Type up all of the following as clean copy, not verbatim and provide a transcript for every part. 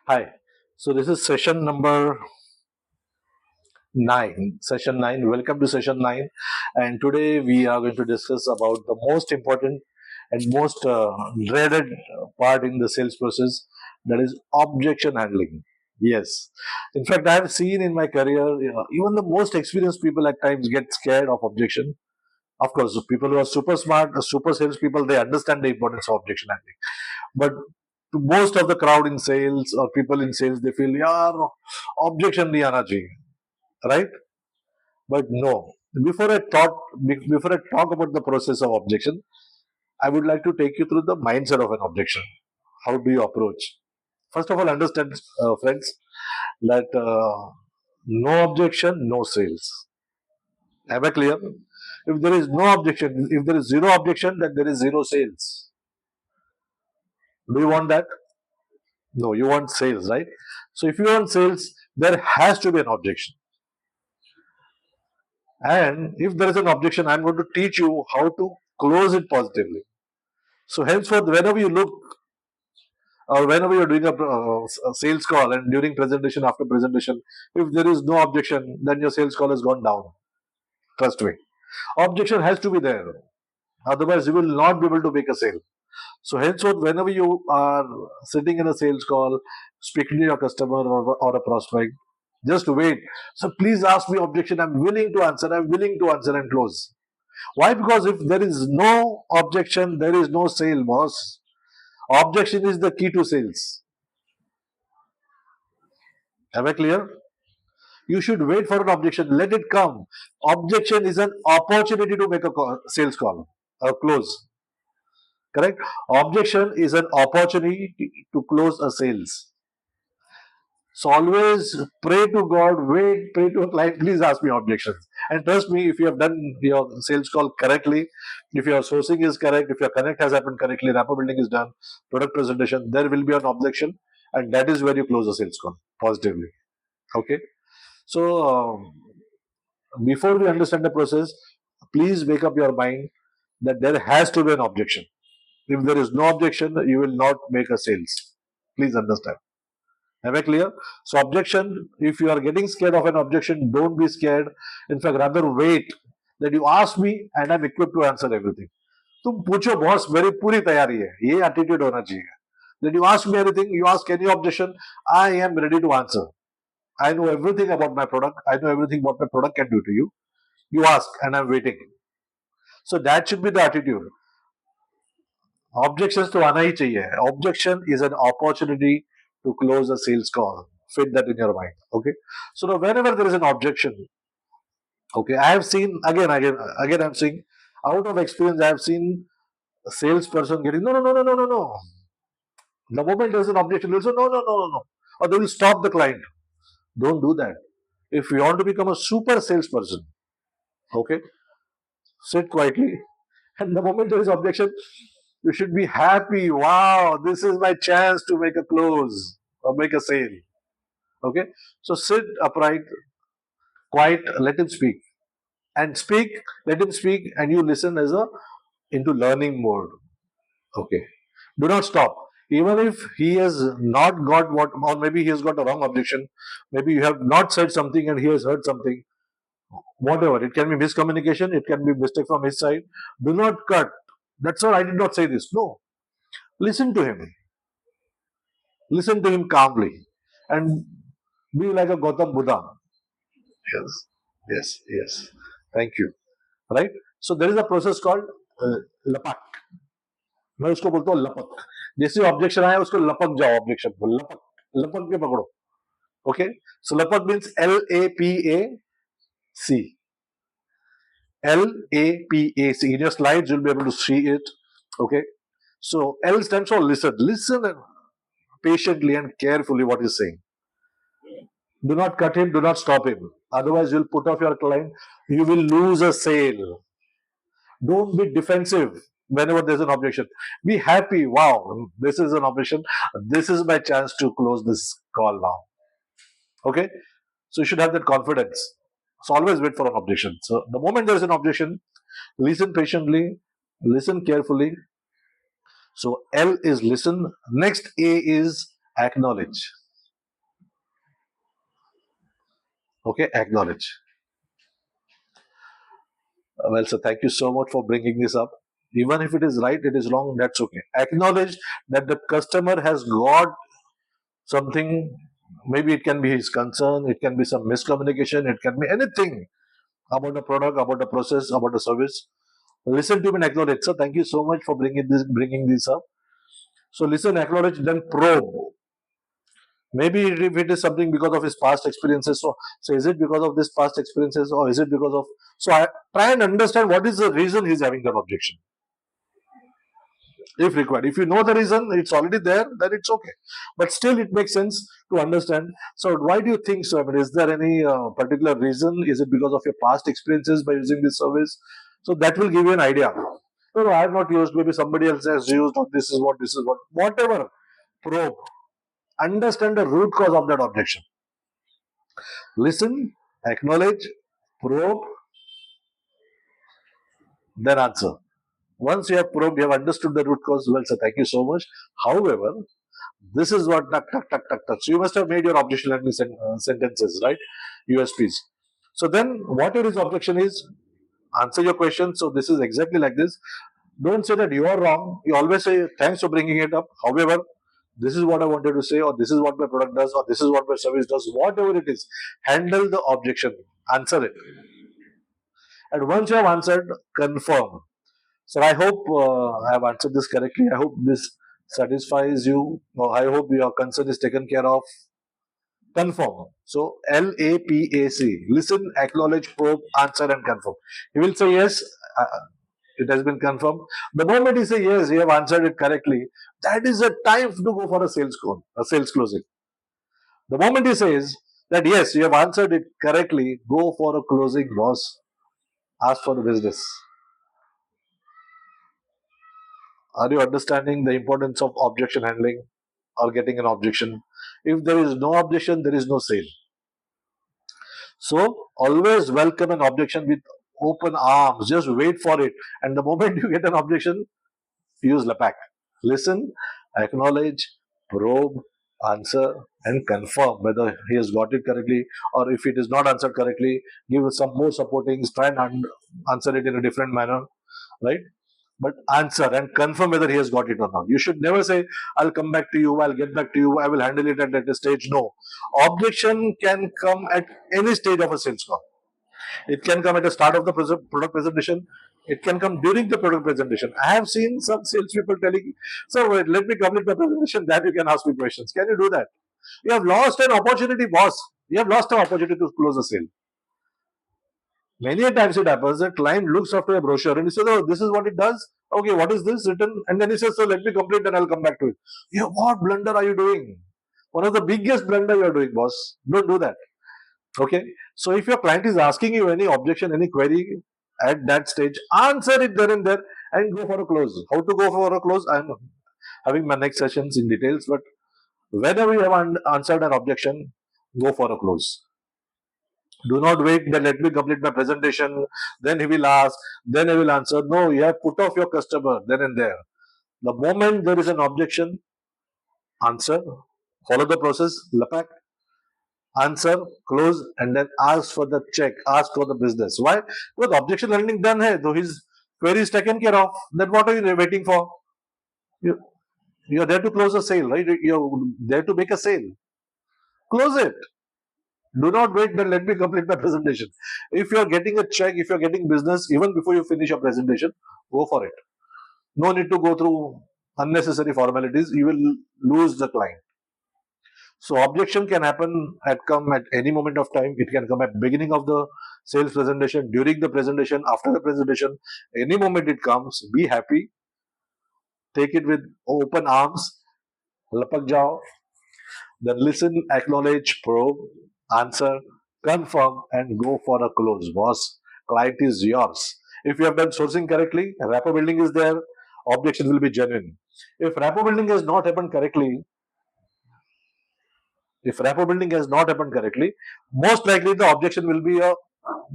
Hi. So this is session number 9. Session 9. Welcome to session 9. And today we are going to discuss about the most important and most dreaded part in the sales process, that is objection handling. Yes. In fact, I have seen in my career, even the most experienced people at times get scared of objection. Of course, people who are super smart, super sales people, they understand the importance of objection handling. But to most of the crowd in sales or people in sales, they feel, yeah, objection nahi aana chahiye, right? But no. Before I talk about the process of objection, I would like to take you through the mindset of an objection. How do you approach? First of all, understand, friends, that no objection, no sales. Am I clear? If there is no objection, if there is zero objection, then there is zero sales. Do you want that? No, you want sales, right? So if you want sales, there has to be an objection. And if there is an objection, I'm going to teach you how to close it positively. So henceforth, whenever you look or whenever you're doing a sales call and during presentation, after presentation, if there is no objection, then your sales call has gone down. Trust me. Objection has to be there. Otherwise, you will not be able to make a sale. So henceforth, whenever you are sitting in a sales call, speaking to your customer or a prospect, just wait. So please ask me objection. I'm willing to answer. I'm willing to answer and close. Why? Because if there is no objection, there is no sale, boss. Objection is the key to sales. Am I clear? You should wait for an objection. Let it come. Objection is an opportunity to make a sales call or close. Correct? Objection is an opportunity to close a sales. So always pray to God, wait, pray to a client, please ask me objections. And trust me, if you have done your sales call correctly, if your sourcing is correct, if your connect has happened correctly, rapport building is done, product presentation, there will be an objection, and that is where you close the sales call positively. Okay? So before we understand the process, please make up your mind that there has to be an objection. If there is no objection, you will not make a sales. Please understand. Am I clear? So objection, if you are getting scared of an objection, don't be scared. In fact, rather wait that you ask me and I'm equipped to answer everything. तुम पूछो boss मेरी पूरी तैयारी है ये attitude होना चाहिए. Then you ask me anything, you ask any objection, I am ready to answer. I know everything about my product. I know everything what my product can do to you. You ask and I'm waiting. So that should be the attitude. Objections to आना ही चाहिए. Objection is an opportunity to close a sales call. Fit that in your mind. Okay. So now whenever there is an objection, okay, I have seen again. I'm saying out of experience, I have seen a salesperson getting no. The moment there is an objection, they'll say no, or they will stop the client. Don't do that. If you want to become a super salesperson, okay, sit quietly, and the moment there is objection, you should be happy. Wow, this is my chance to make a close or make a sale. Okay, so sit upright, quiet, let him speak, and speak. Let him speak, and you listen as a into learning mode. Okay, do not stop. Even if he has not got what, or maybe he has got a wrong objection, maybe you have not said something and he has heard something. Whatever, it can be miscommunication, it can be mistake from his side. Do not cut. That's all. I did not say this. No, listen to him. Listen to him calmly, and be like a Gautam Buddha. Yes, yes. Thank you. Right? So there is a process called lapak. मैं उसको बोलता हूँ लपक. जैसे objection आया उसको लपक जाओ ऑब्जेक्शन को लपक लपक के पकड़ो. Okay? So lapak means LAPAC. LAPAC. In your slides you'll be able to see it. Okay? So L stands for listen. Listen patiently and carefully what he's saying. Do not cut him, do not stop him. Otherwise, you'll put off your client. You will lose a sale. Don't be defensive whenever there's an objection. Be happy. Wow, this is an objection. This is my chance to close this call now. Okay? So you should have that confidence. So always wait for an objection. So the moment there's an objection, listen patiently, listen carefully. So L is listen. Next A is acknowledge. Okay, acknowledge. Well, so thank you so much for bringing this up. Even if it is right, it is wrong, that's okay. Acknowledge that the customer has got something. Maybe it can be his concern, it can be some miscommunication, it can be anything about the product, about the process, about the service. Listen to him and acknowledge. So thank you so much for bringing this up. So listen, acknowledge, then probe. Maybe if it is something because of his past experiences, so is it because of this past experiences, or is it because of, so I try and understand what is the reason he's having that objection, if required. If you know the reason, it's already there, then it's okay. But still, it makes sense to understand. So, why do you think so? I mean, is there any particular reason? Is it because of your past experiences by using this service? So that will give you an idea. No, no, I have not used. Maybe somebody else has used. Or this is what, whatever. Probe. Understand the root cause of that objection. Listen, acknowledge, probe, then answer. Once you have probed, you have understood the root cause. Well, so thank you so much. However, this is what tuck, tuck, tuck, tuck, tuck. So you must have made your objection handling sentences, right? USPs. So then, whatever his objection is, answer your question. So this is exactly like this. Don't say that you are wrong. You always say thanks for bringing it up. However, this is what I wanted to say, or this is what my product does, or this is what my service does. Whatever it is, handle the objection. Answer it. And once you have answered, confirm. So I hope I have answered this correctly. I hope this satisfies you. I hope your concern is taken care of. Confirm. So LAPAC. Listen, acknowledge, probe, answer, and confirm. He will say yes. It has been confirmed. The moment he say yes, you have answered it correctly. That is the time to go for a sales call, a sales closing. The moment he says that yes, you have answered it correctly, go for a closing, boss. Ask for the business. Are you understanding the importance of objection handling or getting an objection? If there is no objection, there is no sale. So always welcome an objection with open arms. Just wait for it. And the moment you get an objection, use Deepaq. Listen, acknowledge, probe, answer, and confirm whether he has got it correctly, or if it is not answered correctly, give some more supportings, try and answer it in a different manner, right? But answer and confirm whether he has got it or not. You should never say, I'll come back to you, I'll get back to you, I will handle it at a stage. No. Objection can come at any stage of a sales call. It can come at the start of the product presentation. It can come during the product presentation. I have seen some salespeople telling, so wait, let me complete the presentation, then you can ask me questions. Can you do that? You have lost an opportunity, boss. You have lost an opportunity to close a sale. Many a times it happens that client looks after a brochure and he says, oh, this is what it does. Okay, what is this written? And then he says, so let me complete and I'll come back to it. Yeah, what blunder are you doing? One of the biggest blunder you are doing, boss. Don't do that. Okay. So if your client is asking you any objection, any query at that stage, answer it there and there and go for a close. How to go for a close? I'm having my next sessions in details, but whenever you have answered an objection, go for a close. Do not wait that let me complete my presentation, then he will ask, then I will answer. No, you have put off your customer then and there. The moment there is an objection, answer, follow the process, Deepaq, answer, close, and then ask for the check, ask for the business. Why? Because objection handling done hai, though his query is taken care of. Then what are you waiting for? You, you're there to close a sale, right? You're there to make a sale. Close it. Do not wait that let me complete my presentation. If you're getting a check, if you're getting business, even before you finish your presentation, go for it. No need to go through unnecessary formalities. You will lose the client. So objection can come at any moment of time. It can come at beginning of the sales presentation, during the presentation, after the presentation. Any moment it comes, be happy. Take it with open arms. Lapak jao. Then listen, acknowledge, probe, answer, confirm, and go for a close. Boss, client is yours. If you have done sourcing correctly, rapport building is there, objection will be genuine. If rapport building has not happened correctly, if rapport building has not happened correctly, most likely the objection will be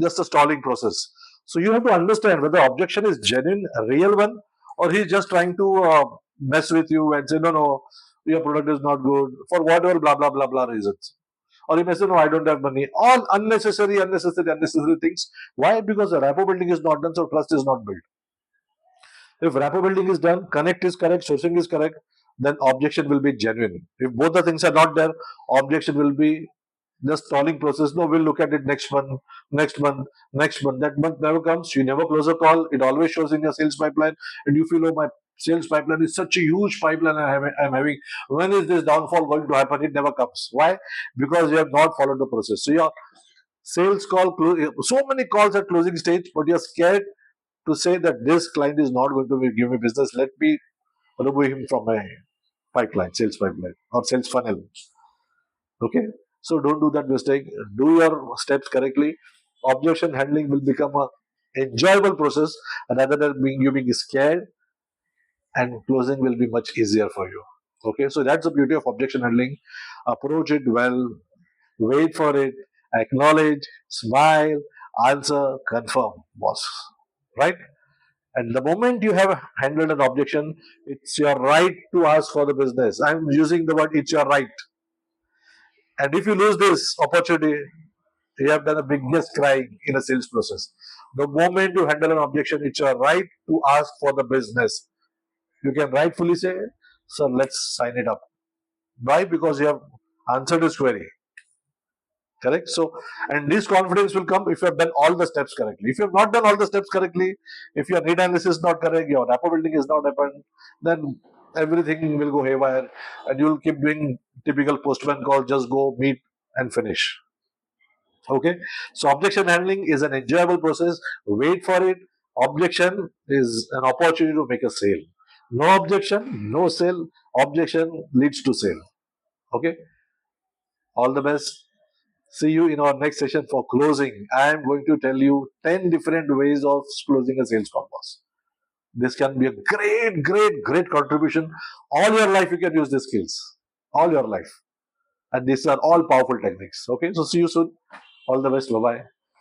just a stalling process. So you have to understand whether objection is genuine, a real one, or he's just trying to mess with you and say, no, no, your product is not good for whatever blah blah blah blah reasons. or you may say, no, I don't have money. All unnecessary things. Why? Because the rapport building is not done, so trust is not built. If rapport building is done, connect is correct, sourcing is correct, then objection will be genuine. If both the things are not there, objection will be just stalling process. No, we'll look at it next month, next month, next month. That month never comes. You never close a call. It always shows in your sales pipeline, and you feel, oh, my sales pipeline is such a huge pipeline I'm having. When is this downfall going to happen? It never comes. Why? Because you have not followed the process. So your sales call, so many calls at closing stage, but you're scared to say that this client is not going to give me business. Let me remove him from my pipeline, sales pipeline or sales funnel. Okay, so don't do that mistake. Do your steps correctly. Objection handling will become a enjoyable process rather than being scared, and closing will be much easier for you. Okay, so that's the beauty of objection handling. Approach it well, wait for it, acknowledge, smile, answer, confirm, boss. Right? And the moment you have handled an objection, it's your right to ask for the business. I'm using the word it's your right. And if you lose this opportunity, you have done the biggest crime in a sales process. The moment you handle an objection, it's your right to ask for the business. You can rightfully say, sir, let's sign it up. Why? Because you have answered his query. Correct? So, and this confidence will come if you have done all the steps correctly. If you have not done all the steps correctly, if your need analysis is not correct, your rapport building is not happened, then everything will go haywire and you will keep doing typical postman call, just go, meet, and finish. Okay, so objection handling is an enjoyable process. Wait for it. Objection is an opportunity to make a sale. No objection, no sale. Objection leads to sale. Okay, all the best. See you in our next session for closing. I am going to tell you 10 different ways of closing a sales conference. This can be a great contribution. All your life, you can use these skills. All your life. And these are all powerful techniques. Okay, so see you soon. All the best. Bye bye.